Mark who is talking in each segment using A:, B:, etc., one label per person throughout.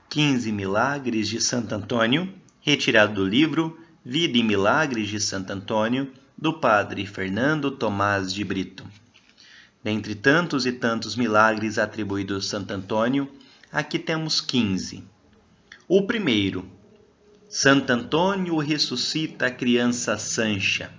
A: 15 Milagres de Santo Antônio, retirado do livro Vida e Milagres de Santo Antônio, do padre Fernando Tomás de Brito. Dentre tantos e tantos milagres atribuídos a Santo Antônio, aqui temos 15. O primeiro, Santo Antônio ressuscita a criança Sancha.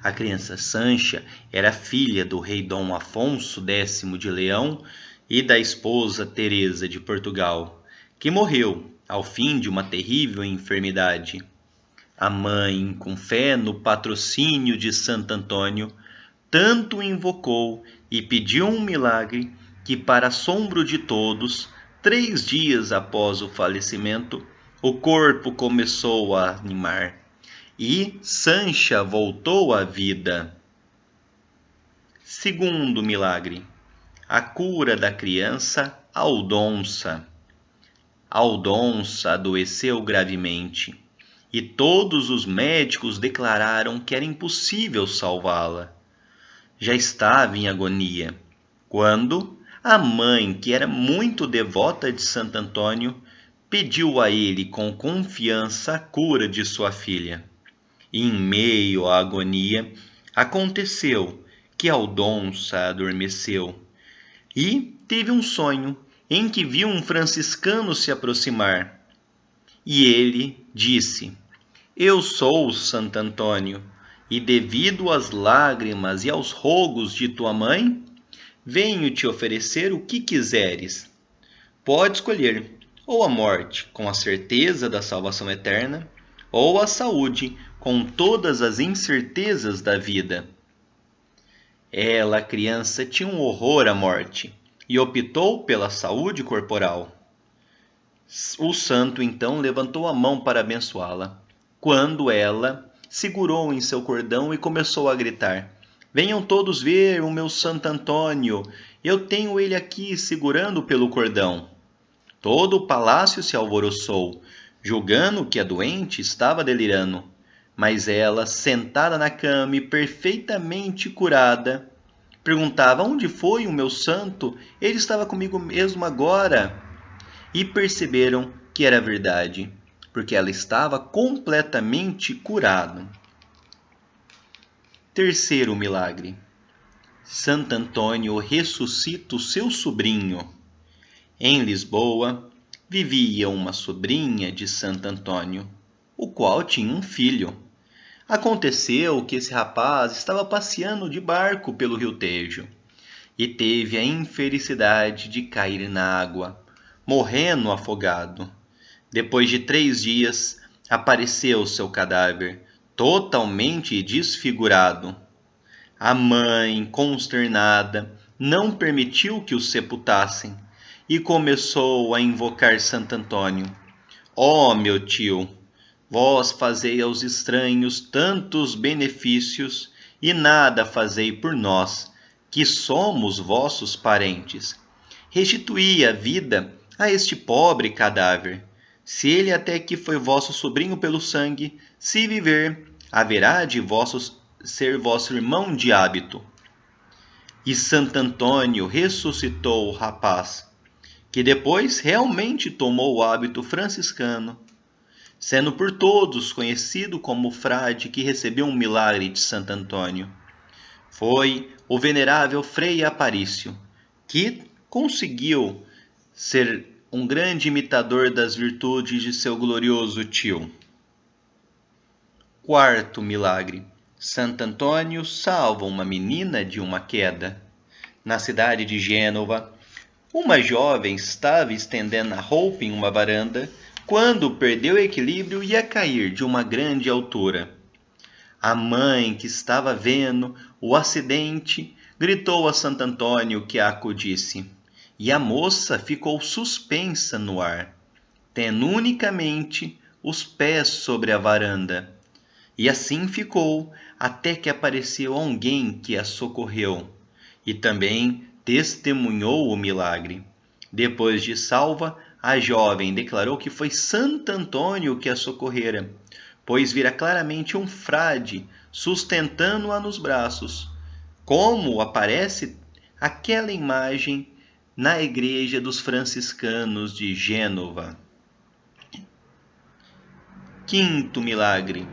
A: A criança Sancha era filha do rei Dom Afonso X de Leão e da esposa Teresa de Portugal, que morreu ao fim de uma terrível enfermidade. A mãe, com fé no patrocínio de Santo Antônio, tanto invocou e pediu um milagre que, para assombro de todos, 3 dias após o falecimento, o corpo começou a animar e Sancha voltou à vida. Segundo milagre, a cura da criança Aldonça. Aldonça adoeceu gravemente e todos os médicos declararam que era impossível salvá-la. Já estava em agonia, quando a mãe, que era muito devota de Santo Antônio, pediu a ele com confiança a cura de sua filha. E em meio à agonia, aconteceu que Aldonça adormeceu e teve um sonho em que viu um franciscano se aproximar. E ele disse: "Eu sou Santo Antônio, e devido às lágrimas e aos rogos de tua mãe, venho te oferecer o que quiseres. Pode escolher, ou a morte, com a certeza da salvação eterna, ou a saúde, com todas as incertezas da vida." Ela, criança, tinha um horror à morte e optou pela saúde corporal. O santo então levantou a mão para abençoá-la, quando ela segurou em seu cordão e começou a gritar: "Venham todos ver o meu Santo Antônio, eu tenho ele aqui segurando pelo cordão." Todo o palácio se alvoroçou, julgando que a doente estava delirando, mas ela, sentada na cama e perfeitamente curada, perguntava: "Onde foi o meu santo? Ele estava comigo mesmo agora." E perceberam que era verdade, porque ela estava completamente curada. Terceiro milagre. Santo Antônio ressuscita o seu sobrinho. Em Lisboa, vivia uma sobrinha de Santo Antônio, o qual tinha um filho. Aconteceu que esse rapaz estava passeando de barco pelo Rio Tejo e teve a infelicidade de cair na água, morrendo afogado. Depois de 3 dias, apareceu seu cadáver, totalmente desfigurado. A mãe, consternada, não permitiu que o sepultassem e começou a invocar Santo Antônio: "Ó meu tio, vós fazei aos estranhos tantos benefícios e nada fazei por nós, que somos vossos parentes. Restituí a vida a este pobre cadáver. Se ele até que foi vosso sobrinho pelo sangue, se viver, haverá de ser vosso irmão de hábito." E Santo Antônio ressuscitou o rapaz, que depois realmente tomou o hábito franciscano, sendo por todos conhecido como o frade que recebeu um milagre de Santo Antônio. Foi o venerável Frei Aparício, que conseguiu ser um grande imitador das virtudes de seu glorioso tio. Quarto milagre. Santo Antônio salva uma menina de uma queda. Na cidade de Gênova, uma jovem estava estendendo a roupa em uma varanda quando perdeu o equilíbrio e ia cair de uma grande altura. A mãe, que estava vendo o acidente, gritou a Santo Antônio que a acudisse, e a moça ficou suspensa no ar, tendo unicamente os pés sobre a varanda. E assim ficou até que apareceu alguém que a socorreu e também testemunhou o milagre. Depois de salva, a jovem declarou que foi Santo Antônio que a socorrera, pois vira claramente um frade sustentando-a nos braços, como aparece aquela imagem na igreja dos franciscanos de Gênova. Quinto milagre.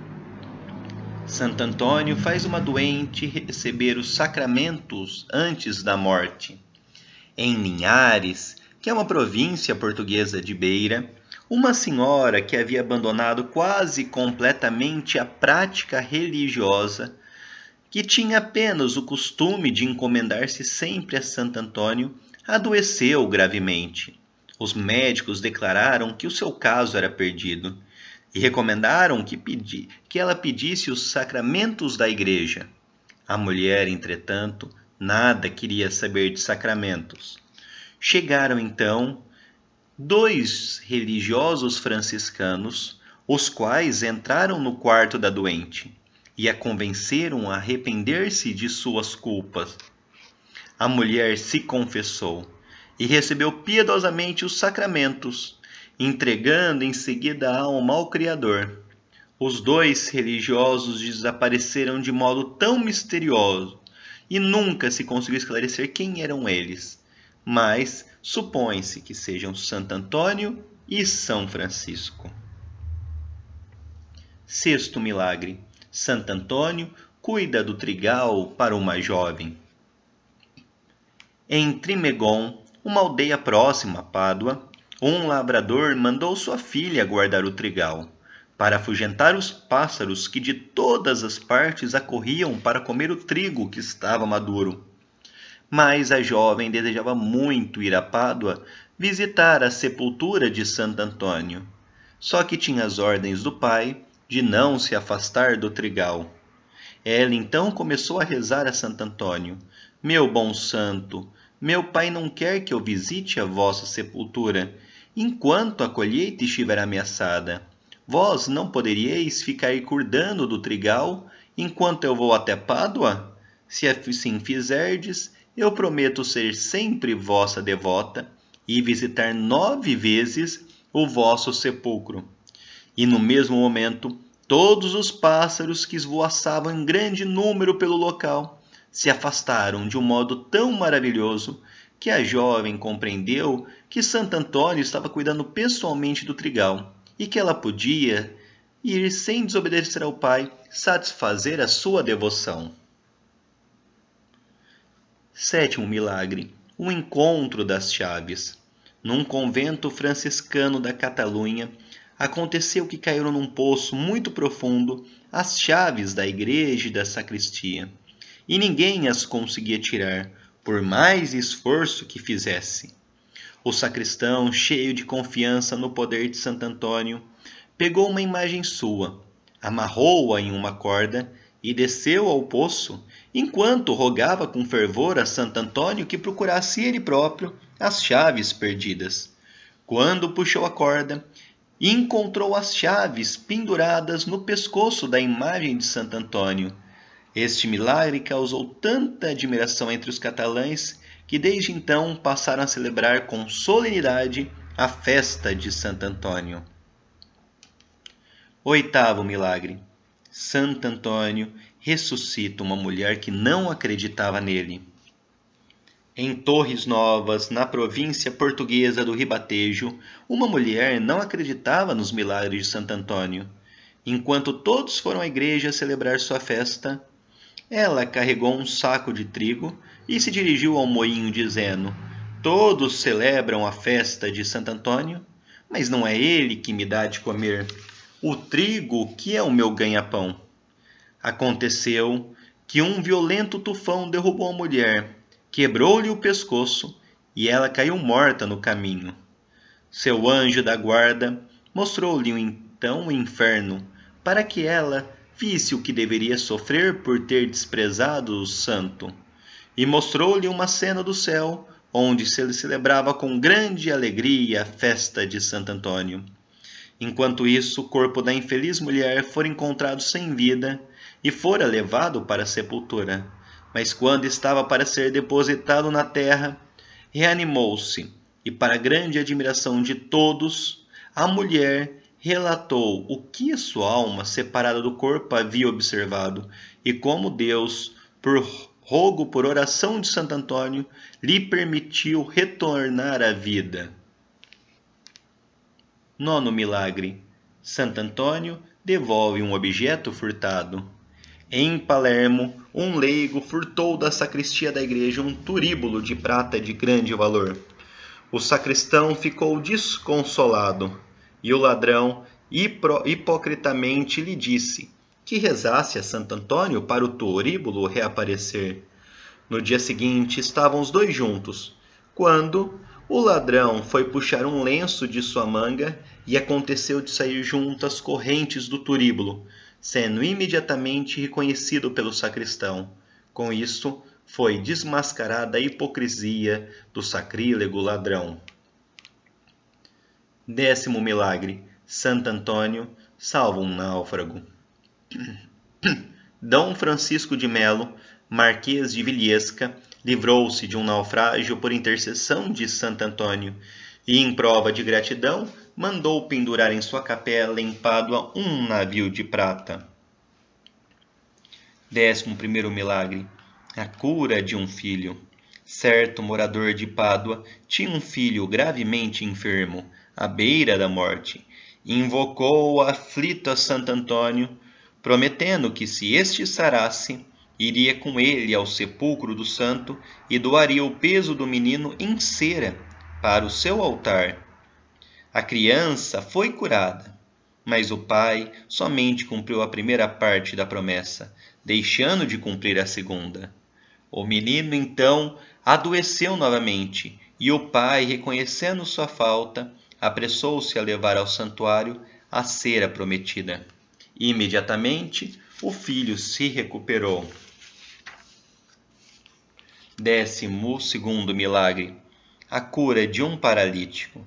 A: Santo Antônio faz uma doente receber os sacramentos antes da morte. Em Linhares, que é uma província portuguesa de Beira, uma senhora que havia abandonado quase completamente a prática religiosa, que tinha apenas o costume de encomendar-se sempre a Santo Antônio, adoeceu gravemente. Os médicos declararam que o seu caso era perdido e recomendaram que ela pedisse os sacramentos da igreja. A mulher, entretanto, nada queria saber de sacramentos. Chegaram então 2 religiosos franciscanos, os quais entraram no quarto da doente e a convenceram a arrepender-se de suas culpas. A mulher se confessou e recebeu piedosamente os sacramentos, entregando em seguida a alma ao Criador. Os 2 religiosos desapareceram de modo tão misterioso e nunca se conseguiu esclarecer quem eram eles, mas supõe-se que sejam Santo Antônio e São Francisco. Sexto milagre. Santo Antônio cuida do trigal para uma jovem. Em Trimegon, uma aldeia próxima a Pádua, um lavrador mandou sua filha guardar o trigal, para afugentar os pássaros que de todas as partes acorriam para comer o trigo que estava maduro. Mas a jovem desejava muito ir a Pádua visitar a sepultura de Santo Antônio, só que tinha as ordens do pai de não se afastar do trigal. Ela então começou a rezar a Santo Antônio: Meu bom santo, meu pai não quer que eu visite a vossa sepultura, enquanto a colheita estiver ameaçada. Vós não poderíeis ficar cuidando do trigal enquanto eu vou até Pádua? Se assim fizerdes, eu prometo ser sempre vossa devota e visitar 9 vezes o vosso sepulcro. E no mesmo momento, todos os pássaros que esvoaçavam em grande número pelo local se afastaram de um modo tão maravilhoso que a jovem compreendeu que Santo Antônio estava cuidando pessoalmente do trigal e que ela podia ir sem desobedecer ao pai, satisfazer a sua devoção. Sétimo milagre. O encontro das chaves. Num convento franciscano da Catalunha, aconteceu que caíram num poço muito profundo as chaves da igreja e da sacristia, e ninguém as conseguia tirar, por mais esforço que fizesse. O sacristão, cheio de confiança no poder de Santo Antônio, pegou uma imagem sua, amarrou-a em uma corda e desceu ao poço, enquanto rogava com fervor a Santo Antônio que procurasse ele próprio as chaves perdidas. Quando puxou a corda, encontrou as chaves penduradas no pescoço da imagem de Santo Antônio. Este milagre causou tanta admiração entre os catalães que desde então passaram a celebrar com solenidade a festa de Santo Antônio. Oitavo milagre. Santo Antônio ressuscita uma mulher que não acreditava nele. Em Torres Novas, na província portuguesa do Ribatejo, uma mulher não acreditava nos milagres de Santo Antônio. Enquanto todos foram à igreja celebrar sua festa, ela carregou um saco de trigo e se dirigiu ao moinho dizendo: Todos celebram a festa de Santo Antônio, mas não é ele que me dá de comer o trigo que é o meu ganha-pão. Aconteceu que um violento tufão derrubou a mulher, quebrou-lhe o pescoço e ela caiu morta no caminho. Seu anjo da guarda mostrou-lhe então o inferno, para que ela visse o que deveria sofrer por ter desprezado o santo, e mostrou-lhe uma cena do céu, onde se celebrava com grande alegria a festa de Santo Antônio. Enquanto isso, o corpo da infeliz mulher fora encontrado sem vida e fora levado para a sepultura. Mas quando estava para ser depositado na terra, reanimou-se, e para grande admiração de todos, a mulher relatou o que a sua alma separada do corpo havia observado, e como Deus, por rogo por oração de Santo Antônio, lhe permitiu retornar à vida. Nono milagre. Santo Antônio devolve um objeto furtado. Em Palermo, um leigo furtou da sacristia da igreja um turíbulo de prata de grande valor. O sacristão ficou desconsolado, e o ladrão hipocritamente lhe disse que rezasse a Santo Antônio para o turíbulo reaparecer. No dia seguinte estavam os dois juntos, quando o ladrão foi puxar um lenço de sua manga e aconteceu de sair junto às correntes do turíbulo, sendo imediatamente reconhecido pelo sacristão. Com isso, foi desmascarada a hipocrisia do sacrílego ladrão. 10º milagre. Santo Antônio salva um náufrago. D. Francisco de Melo, Marquês de Vilhesca, livrou-se de um naufrágio por intercessão de Santo Antônio e, em prova de gratidão, mandou pendurar em sua capela em Pádua um navio de prata. 11º milagre. A cura de um filho. Certo morador de Pádua tinha um filho gravemente enfermo, à beira da morte, e invocou aflito a Santo Antônio, prometendo que, se este sarasse, iria com ele ao sepulcro do santo e doaria o peso do menino em cera para o seu altar. A criança foi curada, mas o pai somente cumpriu a primeira parte da promessa, deixando de cumprir a segunda. O menino, então, adoeceu novamente, e o pai, reconhecendo sua falta, apressou-se a levar ao santuário a cera prometida. Imediatamente, o filho se recuperou. 12º milagre. A cura de um paralítico.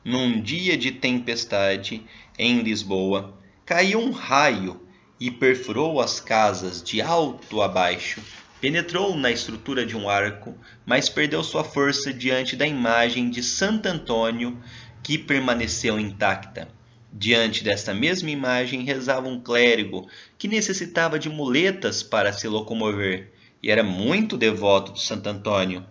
A: Num dia de tempestade, em Lisboa, caiu um raio e perfurou as casas de alto a baixo. Penetrou na estrutura de um arco, mas perdeu sua força diante da imagem de Santo Antônio, que permaneceu intacta. Diante desta mesma imagem rezava um clérigo que necessitava de muletas para se locomover e era muito devoto de Santo Antônio.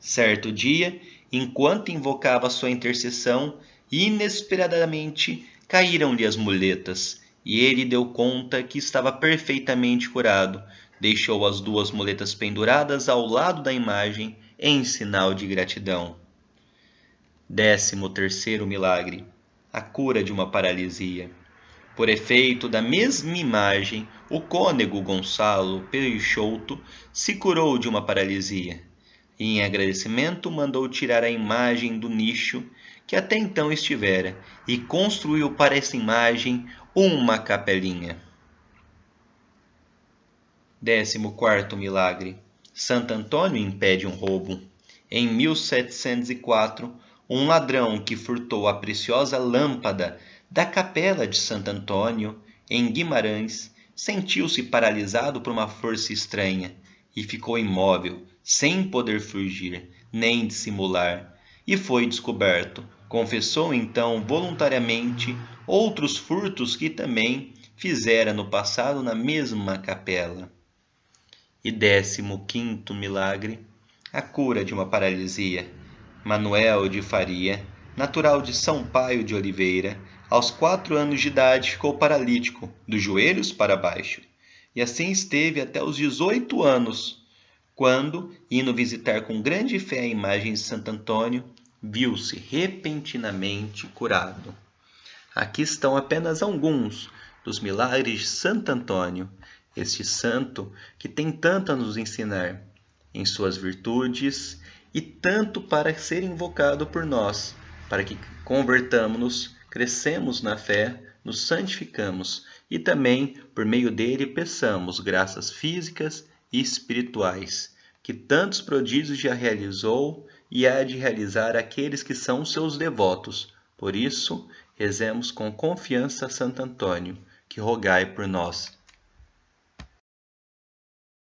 A: Certo dia, enquanto invocava sua intercessão, inesperadamente caíram-lhe as muletas e ele deu conta que estava perfeitamente curado. Deixou as duas muletas penduradas ao lado da imagem em sinal de gratidão. 13º milagre. A cura de uma paralisia. Por efeito da mesma imagem, o cônego Gonçalo Peixoto se curou de uma paralisia e, em agradecimento, mandou tirar a imagem do nicho que até então estivera e construiu para essa imagem uma capelinha. 14º milagre. Santo Antônio impede um roubo. Em 1704, um ladrão que furtou a preciosa lâmpada da capela de Santo Antônio, em Guimarães, sentiu-se paralisado por uma força estranha e ficou imóvel, sem poder fugir, nem dissimular, e foi descoberto. Confessou então voluntariamente outros furtos que também fizera no passado na mesma capela. E 15º milagre, a cura de uma paralisia. Manuel de Faria, natural de São Paio de Oliveira, aos 4 anos de idade ficou paralítico, dos joelhos para baixo, e assim esteve até os 18 anos, quando, indo visitar com grande fé a imagem de Santo Antônio, viu-se repentinamente curado. Aqui estão apenas alguns dos milagres de Santo Antônio, este santo que tem tanto a nos ensinar em suas virtudes e tanto para ser invocado por nós, para que convertamos-nos, crescemos na fé, nos santificamos e também, por meio dele, peçamos graças físicas e espirituais, que tantos prodígios já realizou e há de realizar aqueles que são seus devotos. Por isso, rezemos com confiança a Santo Antônio, que rogai por nós.